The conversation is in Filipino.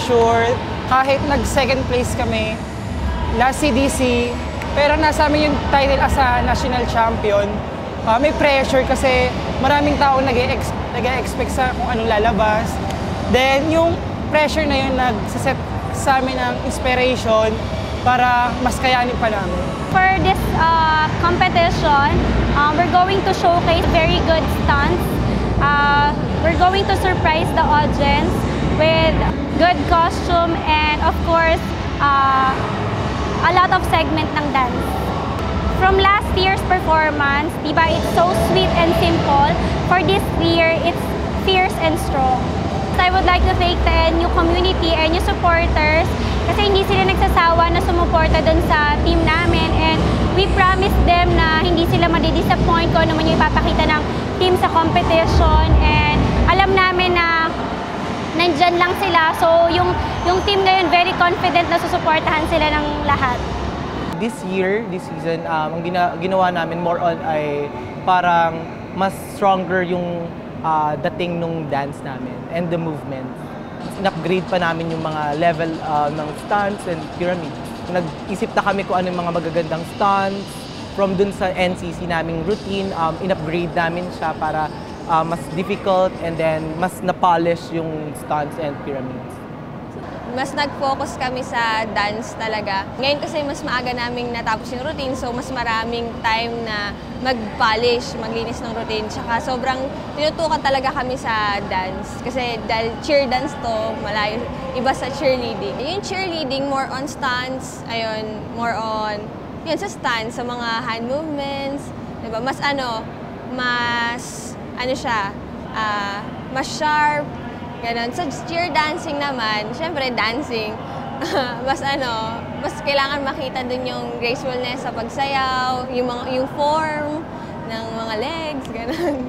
pressure. Kahit nag-second place kami, last CDC, pero nasa amin yung title as a national champion. May pressure kasi maraming tao nag-e-expect sa kung anong lalabas. Then yung pressure na yun nagsaset sa amin ng inspiration para mas kayanin pa namin. For this competition, we're going to showcase very good stunts. We're going to surprise the audience with good costume and of course, a lot of segment ng dance. From last year's performance, diba, it's so sweet and simple. For this year, it's fierce and strong. I would like to thank the NU community and NU supporters kasi hindi sila nagsasawa na sumuporta dun sa team namin, and we promise them na hindi sila madi-disappoint kung ano man yung ipapakita ng team sa competition, and alam namin na nandyan lang sila. So yung team ngayon very confident na susuportahan sila ng lahat. This season, ang ginawa namin more on ay parang mas stronger yung dating nung dance namin and the movement. In-upgrade pa namin yung mga level ng stunts and pyramids. Nag-isip na kami kung ano yung mga magagandang stunts. From dun sa NCC naming routine, in-upgrade namin siya para mas difficult and then mas na-polish yung stunts and pyramids. Mas nag-focus kami sa dance talaga. Ngayon kasi mas maaga naming natapos yung routine, so mas maraming time na mag-polish, maglinis ng routine. Tsaka sobrang tinutukan talaga kami sa dance. Kasi dahil cheer dance to, malayo, iba sa cheerleading. Yung cheerleading, more on stunts, ayun, more on, yun sa stunts, sa mga hand movements, diba? Mas mas sharp. Ganon. Sa cheer dancing naman, syempre dancing, mas kailangan makita dun yung gracefulness sa pagsayaw, yung form ng mga legs, ganon.